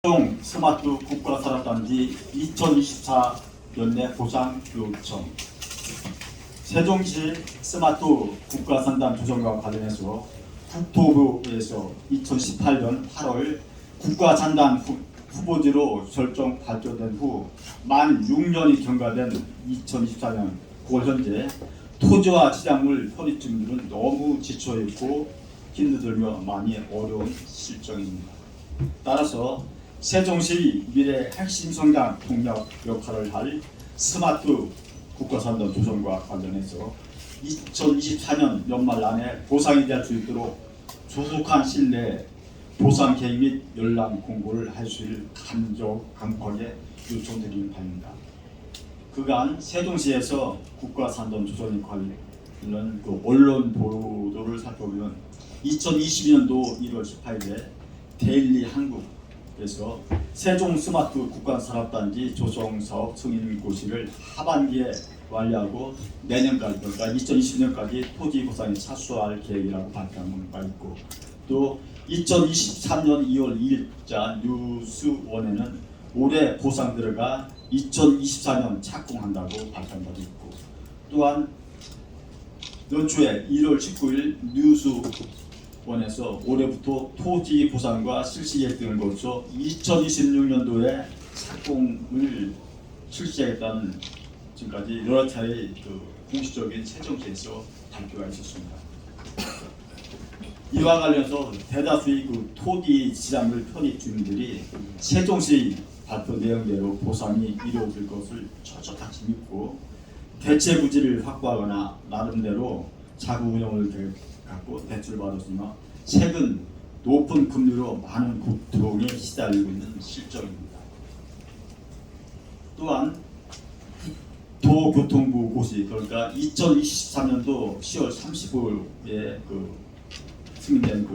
세종 스마트 국가산업단지 2024연내 보상 요청. 세종시 스마트 국가산단 조정과 관련해서 국토부에서 2018년 8월 국가산단 후보지로 결정 발표된 후 만 6년이 경과된 2024년 9월 현재 토지와 시장물 편입 중들은 너무 지쳐있고 힘들며 많이 어려운 실정입니다. 따라서 세종시 미래 핵심 성장 동력 역할을 할 스마트 국가산단 조정과 관련해서 2024년 연말 안에 보상이 될 수 있도록 조속한 시일 내에 보상 계획 및 연락 공고를 할 수 있을 간곡하게 요청드리는 바입니다. 그간 세종시에서 국가산단 조정에 관련 언론 보도를 살펴보면 2022년도 1월 18일에 데일리 한국에서 세종 스마트 국가산업단지 조성 사업 승인 고시를 하반기에 완료하고 내년까지, 그러니까 2020년까지 토지 보상에 착수할 계획이라고 발표한 바 있고, 또 2023년 2월 2일자 뉴스원에는 올해 보상 들어가 2024년 착공한다고 발표한 바도 있고, 또한 연초에 1월 19일 뉴스원에서 올해부터 토지 보상과 실시 계획 등을 거쳐 2026년도에 착공을 실시하겠다는 지금까지 여러 차례 공식적인 세종시에서 발표가 있었습니다. 이와 관련해서 대다수의 토지 지상물 편입 주민들이 세종시 발표 내용대로 보상이 이루어질 것을 철저히 믿고 대체 부지를 확보하거나 나름대로 자구 운영을 계획하고 대출을 받았으나 최근 높은 금리로 많은 고통에 시달리고 있는 실정입니다. 또한 도교통부 고시, 그러니까 2023년도 10월 35일에 승인된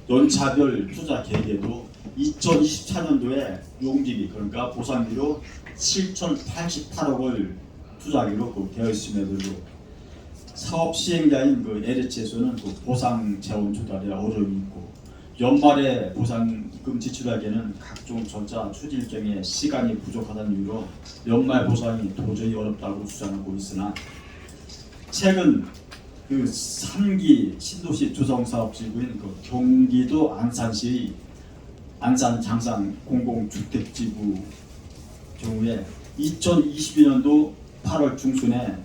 연차별 투자 계획에도 2024년도에 용지비, 그러니까 보상비로 7,088억을 투자하기로 되어 있음에도 사업 시행자인 LH에서는 보상 재원 조달에 어려움이 있고 연말에 보상금 지출하기에는 각종 절차 추진 경에 시간이 부족하다는 이유로 연말 보상이 도저히 어렵다고 주장하고 있으나 최근 3기 신도시 조성 사업 지구인 경기도 안산시의 안산 장상 공공주택지구 경우에 2022년도 8월 중순에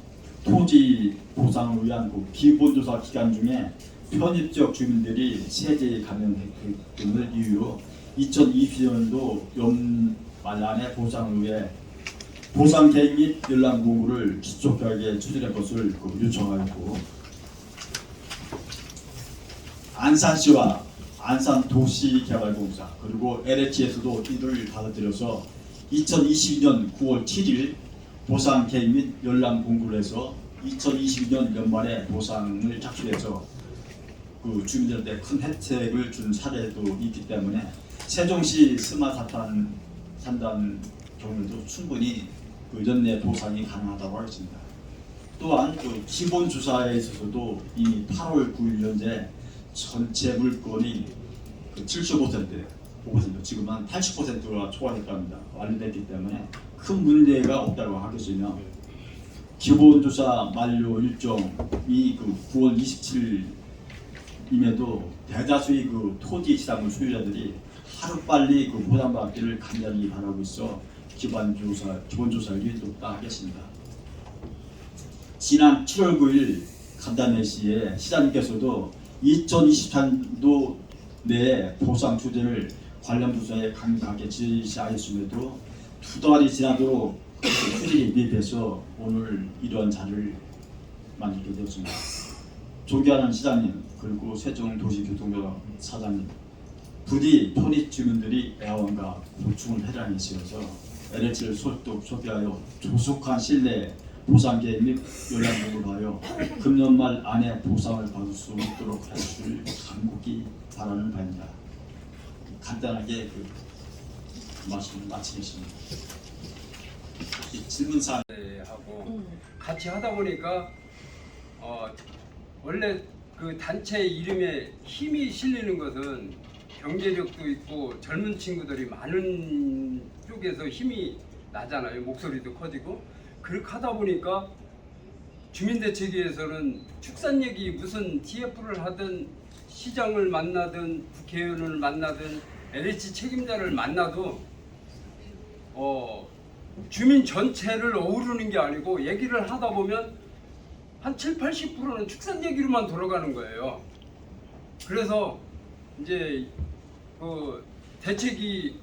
토지 보상을 위한 기본조사 기간 중에 편입 지역 주민들이 세제 감면 혜택 등을 이유로 2020년도 연말 안에 보상을 위해 보상 계획 및 연락 공고를 신속하게 추진할 것을 요청하였고, 안산시와 안산도시개발공사 그리고 LH에서도 이를 받아들여서 2022년 9월 7일 보상 계획 및 연락 공고를 해서 2022년 연말에 보상을 착수해서 주민들한테 큰 혜택을 준 사례도 있기 때문에 세종시 스마트 산단 경우에도 충분히 연내 보상이 가능하다고 하겠습니다. 또한 기본 조사에 있어서도 이미 8월 9일 현재 전체 물건이 75%, 지금 한 80%가 초과했답니다. 완료됐기 때문에 큰 문제가 없다고 하겠으며, 기본조사 만료 일정이 9월 27일임에도 대다수의 토지 지상물 소유자들이 하루빨리 보상받기를 간절히 바라고 있어 기본조사율이 높다 하겠습니다. 지난 7월 9일 간담회시에 시장님께서도 2023년도 내에 보상 추진을 관련 부서에 강력하게 지시하였음에도 2달이 지나도록 추진이 미흡해서 오늘 이러한 자리를 만들게 되었습니다. 존경하는 시장님 그리고 세종도시교통조합 사장님, 부디 편입 주민들이 애원과 고충을 해당해 있어서 LH를 소개하여 조속한 시일 내에 보상 계획 및 연락 공고를 하여 금년말 안에 보상을 받을 수 있도록 할 줄 간곡히 바라는 바입니다. 간단하게 말씀을 마치겠습니다. 질문 사항 하고 같이 하다 보니까 원래 단체 이름에 힘이 실리는 것은 경제력도 있고 젊은 친구들이 많은 쪽에서 힘이 나잖아요. 목소리도 커지고. 그렇게 하다 보니까 주민대책위에서는 축산역이 무슨 TF를 하든 시장을 만나든 국회의원을 만나든 LH 책임자를 만나도 주민 전체를 어우르는 게 아니고 얘기를 하다 보면 한 70~80%는 축산 얘기로만 돌아가는 거예요. 그래서 이제 그 대책위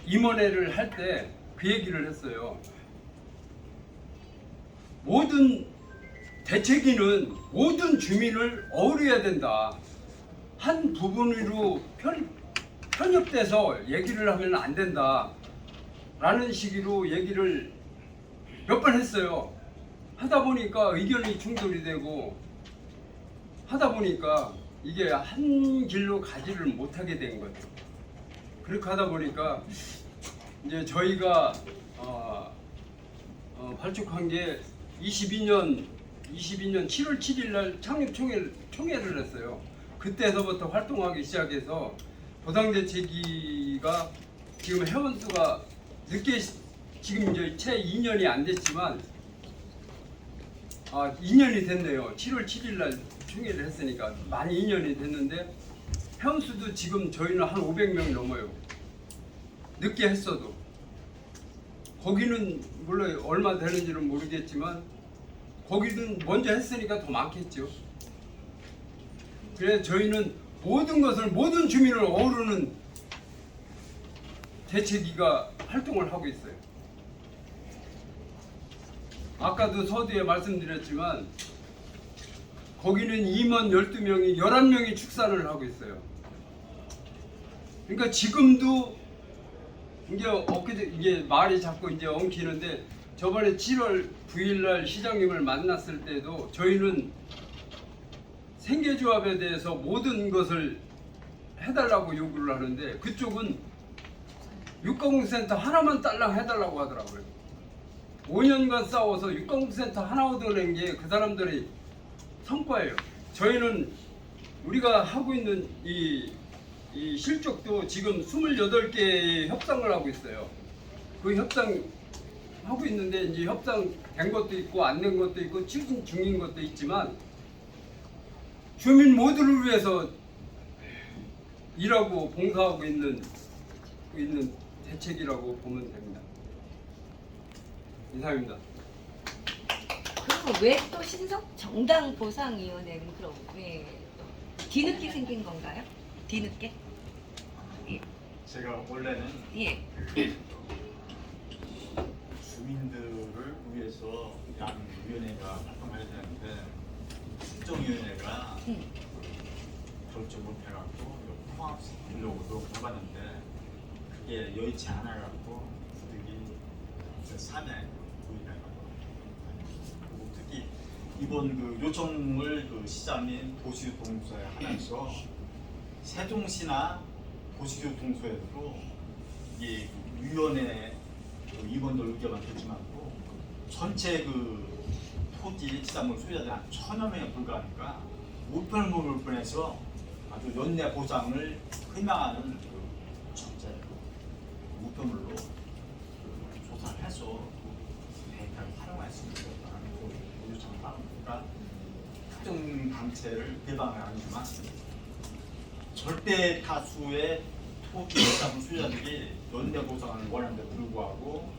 임원회를 할 때 그 얘기를 했어요. 모든 대책위는 모든 주민을 어우러야 된다. 한 부분으로 편협돼서 얘기를 하면 안 된다. 라는 식으로 얘기를 몇 번 했어요. 하다 보니까 의견이 충돌이 되고 하다 보니까 이게 한 길로 가지를 못하게 된 거죠. 그렇게 하다 보니까 이제 저희가 발족한 게 22년 7월 7일 날 창립 총회를 했어요. 그때서부터 활동하기 시작해서 보상대책위가 지금 회원수가 늦게 지금 이제 채 2년이 안 됐지만 2년이 됐네요. 7월 7일 날 총회를 했으니까 만 2년이 됐는데 회원수도 지금 저희는 한 500명이 넘어요. 늦게 했어도. 거기는 물론 얼마 되는지는 모르겠지만 거기는 먼저 했으니까 더 많겠죠. 그래서 저희는 모든 것을 모든 주민을 어우르는 대책위가 활동을 하고 있어요. 아까도 서두에 말씀드렸지만 거기는 임원 12명이 11명이 축산을 하고 있어요. 그러니까 지금도 이제 엊그제 이게 말이 자꾸 이제 엉키는데 저번에 7월 9일 날 시장님을 만났을 때도 저희는 생계조합에 대해서 모든 것을 해달라고 요구를 하는데 그쪽은 육가공센터 하나만 딸랑 해달라고 하더라고요. 5년간 싸워서 육가공센터 하나 얻어낸 게 그 사람들의 성과예요. 저희는 우리가 하고 있는 이 실적도 지금 28개의 협상을 하고 있어요. 그 협상 하고 있는데 이제 협상 된 것도 있고 안 된 것도 있고 추진 중인 것도 있지만 주민 모두를 위해서 일하고 봉사하고 있는 대책이라고 보면 됩니다. 이상입니다. 그리고 왜 또 신석 정당 보상위원회는 그럼 왜 뒤늦게 생긴 건가요? 뒤늦게? 제가 원래는 예. 주민들을 위해서 양 위원회가 활동해야 되는데 행정위원회가 결정 못해갖고 통합하려고 노력해봤는데 그게 여의치 않아갖고 부득이 3회 부인해가지고 특히 이번 그 요청을 그 시장인 도시교통소에 하면서 세종시나 도시교통소에도 이 위원회 그 임원들 의견만 듣지 않고 전체 그 토지 지상물 소유자들 한 1000여 명에 불과하니까 우편물을 보내서 아주 연내 보상을 희망하는 그 전체 우편물로 조사를 해서 데이터를 활용할 수 있겠다는 그 요청을 받으니까 특정 단체를 배방을 하지만 절대 다수의 토지 지상물 소유자들이 연내 보상을 원하는데 불구하고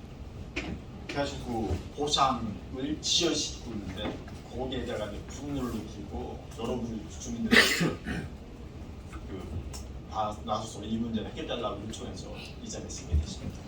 계속 그 보상을 지연시키고 있는데 거기에 대해서 분노를 느끼고 여러분 주민들이 그 나서서 이 문제를 해결달라고 요청해서 이 자리에 쓰게 됐습니다.